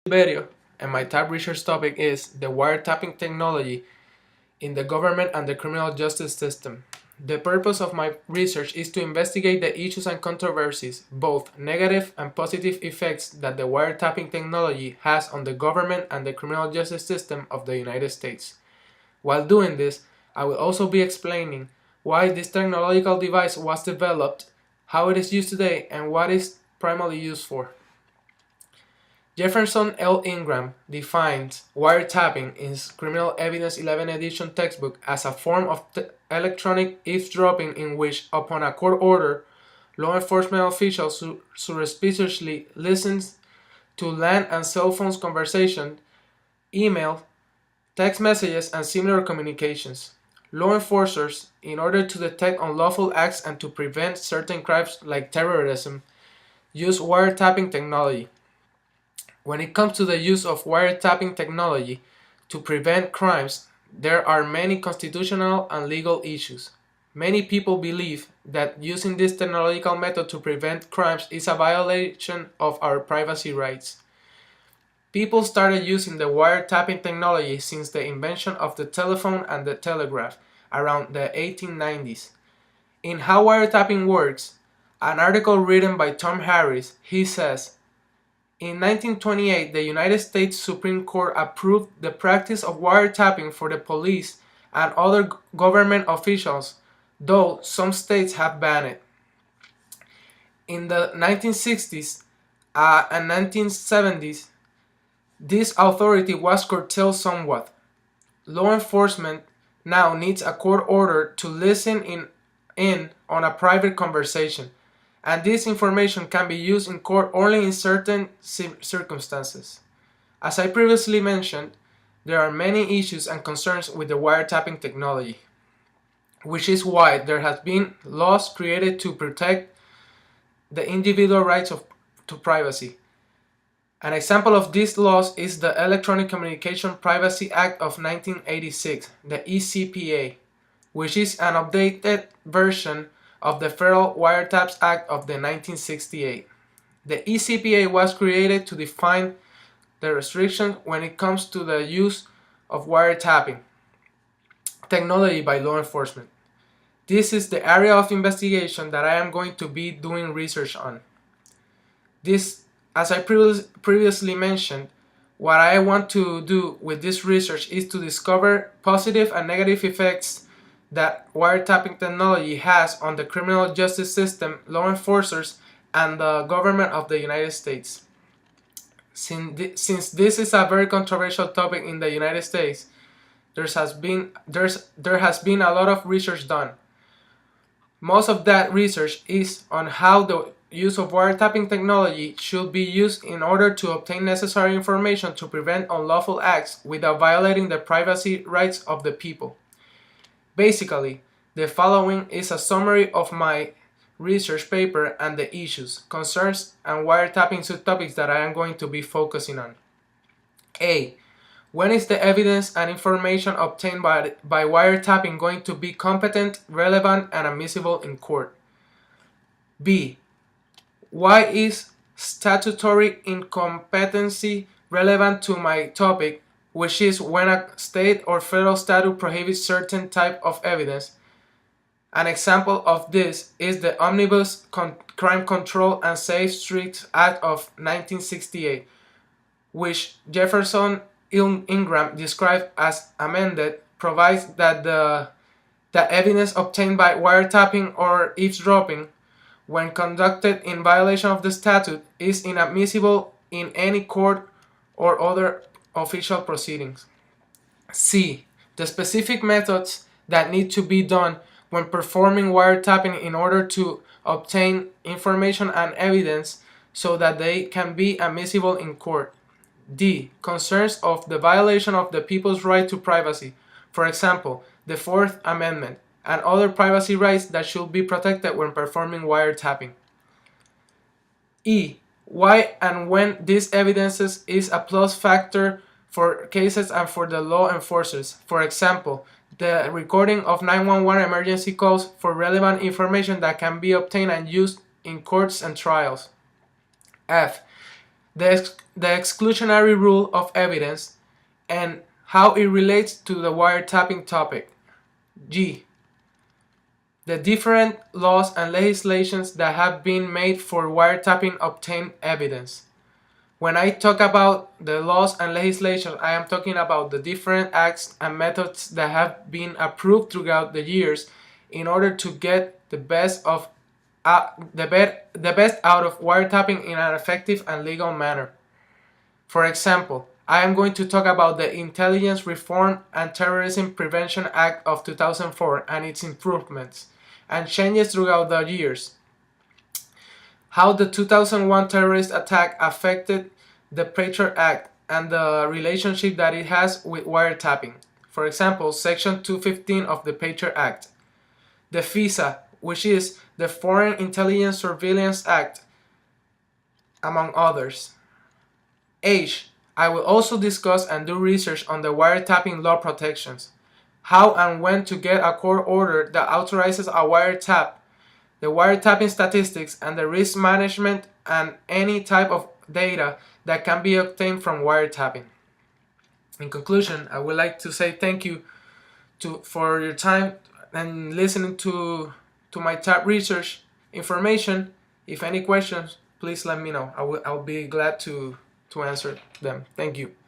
video, and my top research topic is the wiretapping technology in the government and the criminal justice system. The purpose of my research is to investigate the issues and controversies, both negative and positive effects that the wiretapping technology has on the government and the criminal justice system of the United States. While doing this, I will also be explaining why this technological device was developed, how it is used today, and what it is primarily used for. Jefferson L. Ingram defines wiretapping in his Criminal Evidence 11 edition textbook as a form of electronic eavesdropping in which, upon a court order, law enforcement officials surreptitiously listen to land and cell phone conversations, email, text messages, and similar communications. Law enforcers, in order to detect unlawful acts and to prevent certain crimes like terrorism, use wiretapping technology. When it comes to the use of wiretapping technology to prevent crimes, there are many constitutional and legal issues. Many people believe that using this technological method to prevent crimes is a violation of our privacy rights. People started using the wiretapping technology since the invention of the telephone and the telegraph around the 1890s. In How Wiretapping Works, an article written by Tom Harris, he says, in 1928, the United States Supreme Court approved the practice of wiretapping for the police and other government officials, though some states have banned it. In the 1960s and 1970s, this authority was curtailed somewhat. Law enforcement now needs a court order to listen in on a private conversation, and this information can be used in court only in certain circumstances. As I previously mentioned, there are many issues and concerns with the wiretapping technology, which is why there has been laws created to protect the individual rights to privacy. An example of these laws is the Electronic Communication Privacy Act of 1986, the ECPA, which is an updated version of the Federal Wiretaps Act of the 1968. The ECPA was created to define the restrictions when it comes to the use of wiretapping technology by law enforcement. This is the area of investigation that I am going to be doing research on. This, as I previously mentioned, what I want to do with this research is to discover positive and negative effects that wiretapping technology has on the criminal justice system, law enforcers, and the government of the United States. Since this is a very controversial topic in the United States, there has been a lot of research done. Most of that research is on how the use of wiretapping technology should be used in order to obtain necessary information to prevent unlawful acts without violating the privacy rights of the people. Basically, the following is a summary of my research paper and the issues, concerns, and wiretapping subtopics that I am going to be focusing on. A. When is the evidence and information obtained by wiretapping going to be competent, relevant, and admissible in court? B. Why is statutory incompetency relevant to my topic, which is when a state or federal statute prohibits certain type of evidence? An example of this is the Omnibus Crime Control and Safe Streets Act of 1968, which Jefferson Ingram described as amended, provides that the evidence obtained by wiretapping or eavesdropping, when conducted in violation of the statute, is inadmissible in any court or other official proceedings. C. The specific methods that need to be done when performing wiretapping in order to obtain information and evidence so that they can be admissible in court. D. Concerns of the violation of the people's right to privacy, for example, the Fourth Amendment, and other privacy rights that should be protected when performing wiretapping. E. Why and when this evidence is a plus factor for cases and for the law enforcers. For example, the recording of 911 emergency calls for relevant information that can be obtained and used in courts and trials. F. the exclusionary rule of evidence, and how it relates to the wiretapping topic. G. The different laws and legislations that have been made for wiretapping obtained evidence. When I talk about the laws and legislation, I am talking about the different acts and methods that have been approved throughout the years in order to get the best out of wiretapping in an effective and legal manner. For example, I am going to talk about the Intelligence Reform and Terrorism Prevention Act of 2004 and its improvements and changes throughout the years. How the 2001 terrorist attack affected the Patriot Act and the relationship that it has with wiretapping. For example, Section 215 of the Patriot Act. The FISA, which is the Foreign Intelligence Surveillance Act, among others. H. I will also discuss and do research on the wiretapping law protections. How and when to get a court order that authorizes a wiretap, the wiretapping statistics, and the risk management and any type of data that can be obtained from wiretapping. In conclusion, I would like to say thank you for your time and listening to my top research information. If any questions, please let me know. I'll be glad to answer them. Thank you.